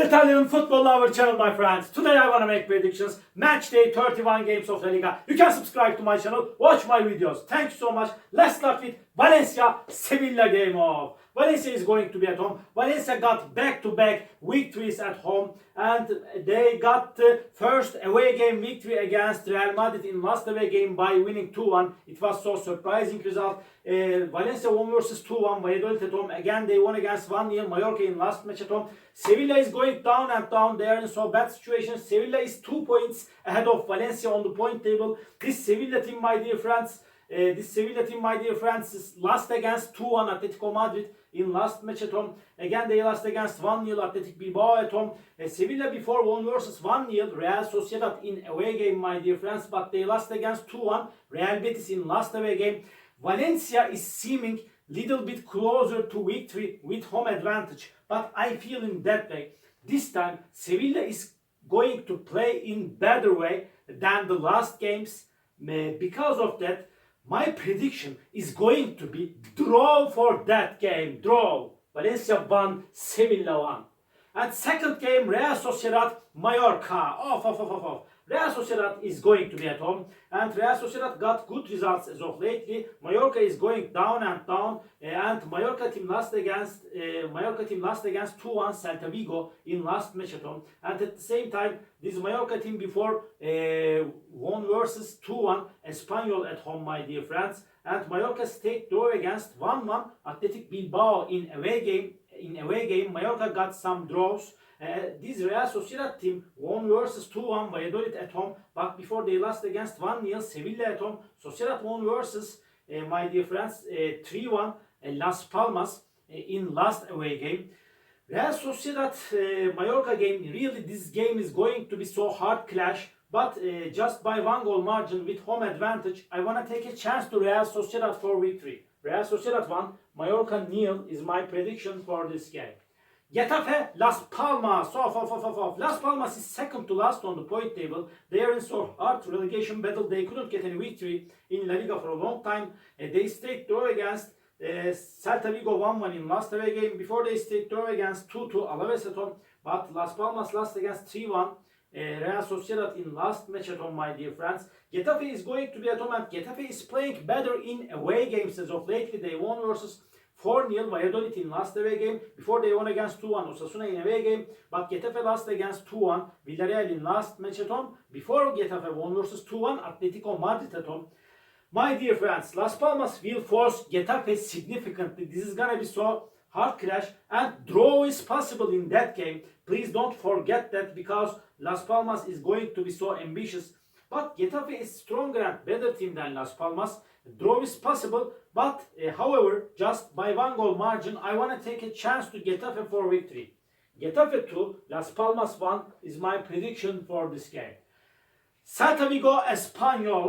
Italian football lover channel, my friends. Today I want to make predictions. Match day 31 games of La Liga. You can subscribe to my channel, watch my videos. Thank you so much. Let's start with Valencia Sevilla game off. Valencia is going to be at home. Valencia got back-to-back victories at home, and they got the first away game victory against Real Madrid in last away game by winning 2-1. It was so surprising result. Valencia won versus 2-1. Valladolid at home. Again, they won against 1-0. Mallorca in last match at home. Sevilla is going down and down. They are in so bad situation. Sevilla is 2 points ahead of Valencia on the point table. This Sevilla team, my dear friends, is lost against 2-1 Atletico Madrid in last match at home. Again, they lost against 1-0 Athletic Bilbao at home. Sevilla before won versus 1-0 Real Sociedad in away game, my dear friends, but they lost against 2-1 Real Betis in last away game. Valencia is seeming little bit closer to victory with home advantage, but I feel in that way. This time, Sevilla is going to play in better way than the last games. Because of that, my prediction is going to be draw for that game. Draw. Valencia 1, Sevilla 1. And second game, Real Sociedad, Mallorca. Off. Real Sociedad is going to be at home, and Real Sociedad got good results as of lately. Mallorca is going down and down, and Mallorca team lost against 2-1 Celta Vigo in last match at home. And at the same time, this Mallorca team before won versus 2-1 Espanyol at home, my dear friends. And Mallorca stayed draw against 1-1 Athletic Bilbao in away game. Mallorca got some draws. This Real Sociedad team won versus 2-1 Valladolid at home, but before they lost against 1-0 Sevilla at home. Sociedad won versus, my dear friends, 3-1 Las Palmas in last away game. Real Sociedad Mallorca game, really this game is going to be so hard clash, but just by 1 goal margin with home advantage, I want to take a chance to Real Sociedad for victory. Real Sociedad 1, Mallorca 0 is my prediction for this game. Getafe, Las Palmas. Las Palmas is second to last on the point table. They are in so hard relegation battle. They couldn't get any victory in La Liga for a long time. They stayed draw against Celta Vigo 1-1 in last away game. Before they stayed draw against 2-2 Alaves at home. But Las Palmas lost against 3-1 Real Sociedad in last match at home, my dear friends. Getafe is going to be at home, and Getafe is playing better in away games as of lately. They won versus 4-0 Valladolid in last away game. Before they won against 2-1 Osasuna in away game. But Getafe lost against 2-1 Villarreal in last match at home. Before Getafe won versus 2-1 Atletico Madrid at home. My dear friends, Las Palmas will force Getafe significantly. This is gonna be so hard clash, and draw is possible in that game. Please don't forget that, because Las Palmas is going to be so ambitious. But Getafe is stronger and better team than Las Palmas. Draw is possible, but however, just by 1 goal margin, I want to take a chance to Getafe for victory. Getafe 2, Las Palmas 1 is my prediction for this game. Celta Vigo, Espanyol.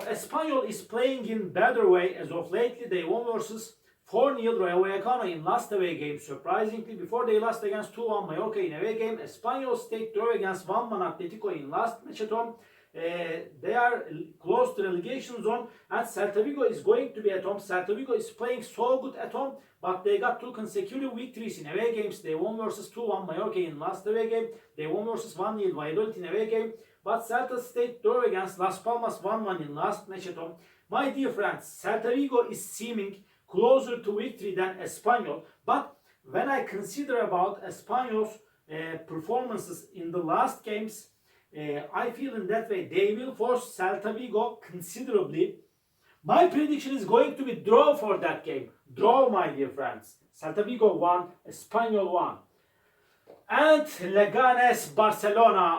Espanyol is playing in better way as of lately. They won versus 4-0 Rayo Vallecano in last away game. Surprisingly, before they lost against 2-1 Mallorca in away game. Espanyol stayed draw against 1-1 Atletico in last match at home. They are close to relegation zone, and Celta Vigo is going to be at home. Celta Vigo is playing so good at home, but they got 2 consecutive victories in away games. They won versus 2-1 Mallorca in last away game. They won versus 1-0 Valladolid in away game. But Celta stayed draw against Las Palmas 1-1 in last match at home. My dear friends, Celta Vigo is seeming closer to victory than Espanyol. But when I consider about Espanyol's performances in the last games, I feel in that way they will force Celta Vigo considerably. My prediction is going to be draw for that game. Draw, my dear friends. Celta Vigo 1, Espanyol 1. And Leganes, Barcelona.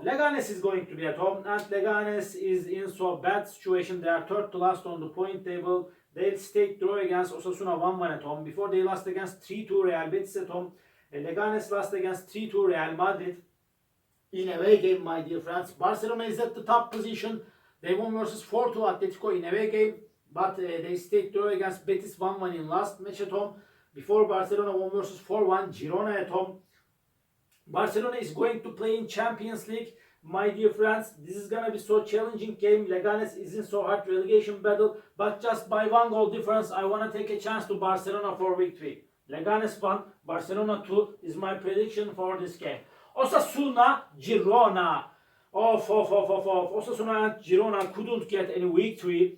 Leganes is going to be at home, and Leganes is in so bad situation. They are third to last on the point table. They stayed draw against Osasuna 1-1 at home. Before they lost against 3-2 Real Betis at home. Leganes lost against 3-2 Real Madrid in away game, my dear friends. Barcelona is at the top position. They won versus 4-2 Atletico in away game, but they stayed draw against Betis 1-1 in last match at home. Before Barcelona won versus 4-1 Girona at home. Barcelona is going to play in Champions League, my dear friends. This is gonna be so challenging game. Leganes is in so hard relegation battle, but just by 1 goal difference, I wanna take a chance to Barcelona for victory. Leganes 1, Barcelona 2 is my prediction for this game. Osasuna, Girona. Of. Osasuna and Girona couldn't get any victory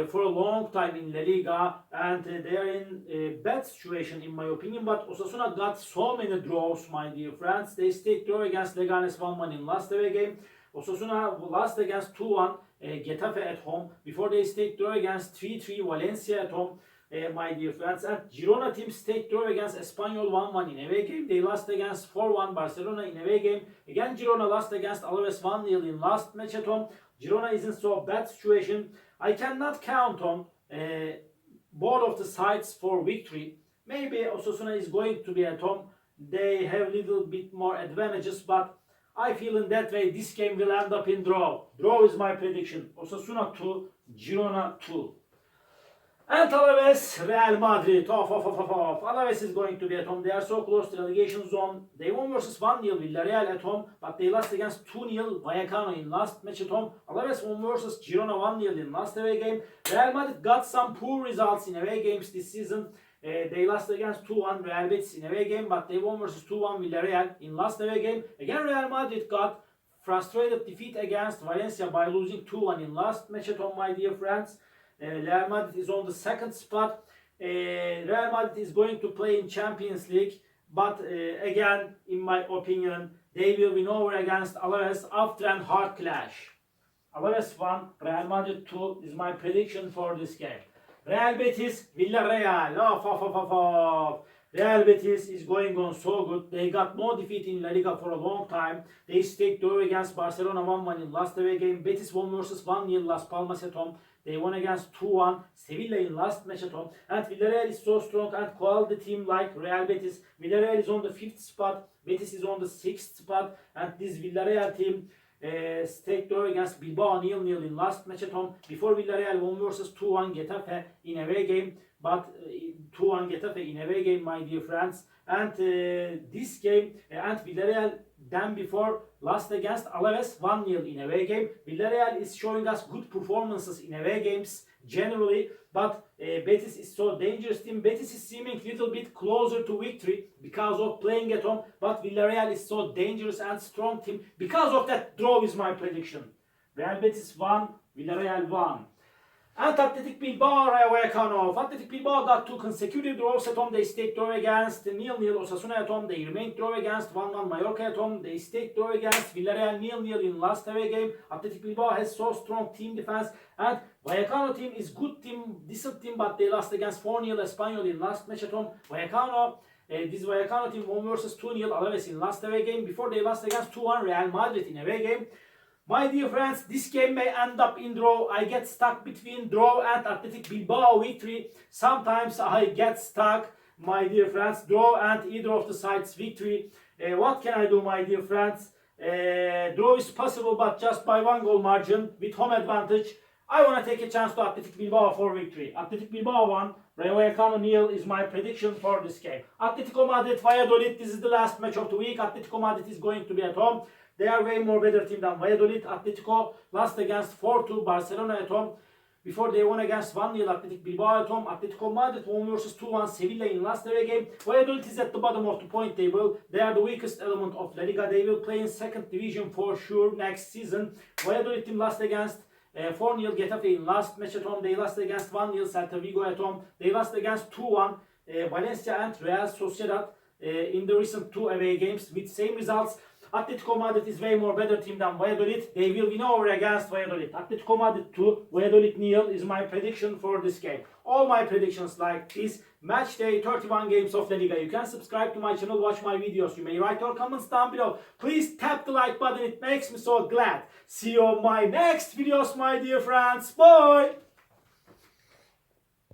for a long time in La Liga, and they are in a bad situation in my opinion. But Osasuna got so many draws, my dear friends. They stayed draw against Leganes 1-1 in last away game. Osasuna lost against 2-1 Getafe at home. Before they stayed draw against 3-3 Valencia at home. My dear friends, and Girona team stayed draw against Espanyol 1-1 in away game. They lost against 4-1 Barcelona in away game. Again, Girona lost against Alaves 1-0 in last match at home. Girona is in so bad situation. I cannot count on both of the sides for victory. Maybe Osasuna is going to be at home. They have a little bit more advantages, but I feel in that way this game will end up in draw. Draw is my prediction. Osasuna 2, Girona 2. And Alaves, Real Madrid. Alaves is going to be at home. They are so close to the relegation zone. They won versus 1-0 Villarreal at home, but they lost against 2-0 Vallecano in last match at home. Alaves won versus Girona 1-0 in last away game. Real Madrid got some poor results in away games this season. They lost against 2-1 Real Betis in away game, but they won versus 2-1 Villarreal in last away game. Again, Real Madrid got frustrated defeat against Valencia by losing 2-1 in last match at home, my dear friends. Real Madrid is on the second spot. Real Madrid is going to play in Champions League, but again, in my opinion, they will win over against Alaves after a hard clash. Alaves 1, Real Madrid 2 is my prediction for this game. Real Betis, Villarreal. Real Betis is going on so good. They got no defeat in La Liga for a long time. They stayed draw against Barcelona 1-1 in last away game. Betis won versus 1-0 Las Palmas at home. They won against 2-1 Sevilla in last match at home. And Villarreal is so strong and quality team like Real Betis. Villarreal is on the 5th spot. Betis is on the 6th spot. And this Villarreal team stayed draw against Bilbao 0-0 in last match at home. Before Villarreal won versus 2-1 Getafe in away game. But 2-1 Getafe in away game, my dear friends. And this game, and Villarreal then before lost against Alaves 1-0 in away game. Villarreal is showing us good performances in away games generally, but Betis is so dangerous team. Betis is seeming a little bit closer to victory because of playing at home, but Villarreal is so dangerous and strong team. Because of that, draw is my prediction. Real Betis 1, Villarreal 1. And Athletic Bilbao, Rayo Vallecano. Athletic Bilbao got 2 consecutive draws at home. They stayed draw against 0-0 Osasuna at home. They remained draw against 1-1 Mallorca at home. They stayed draw against Villarreal 0-0 in last away game. Athletic Bilbao has so strong team defense. And Vallecano team is good team, decent team, but they lost against 4-0 Espanyol in last match at home. This Vallecano team won versus 2-0 Alaves in last away game. Before they lost against 2-1 Real Madrid in away game. My dear friends, this game may end up in draw. I get stuck between draw and Athletic Bilbao victory. Sometimes I get stuck, my dear friends, draw and either of the sides victory. What can I do, my dear friends? Draw is possible, but just by 1 goal margin with home advantage. I want to take a chance to Athletic Bilbao for victory. Athletic Bilbao 1, Rayo Vallecano 0 is my prediction for this game. Atletico Madrid, Valladolid, this is the last match of the week. Atletico Madrid is going to be at home. They are way more better team than Valladolid. Atletico lost against 4-2 Barcelona at home. Before they won against 1-0 Athletic Bilbao at home. Atletico Madrid won versus 2-1 Sevilla in last away game. Valladolid is at the bottom of the point table. They are the weakest element of La Liga. They will play in second division for sure next season. Valladolid team lost against 4-0 Getafe in last match at home. They lost against 1-0 Celta Vigo at home. They lost against 2-1 Valencia and Real Sociedad in the recent 2 away games with same results. Atletico Madrid is way more better team than Valladolid. They will win over against Valladolid. Atletico Madrid 2, Valladolid 0 is my prediction for this game. All my predictions like this. Match day 31 games of La Liga. You can subscribe to my channel, watch my videos. You may write your comments down below. Please tap the like button. It makes me so glad. See you on my next videos, my dear friends. Bye.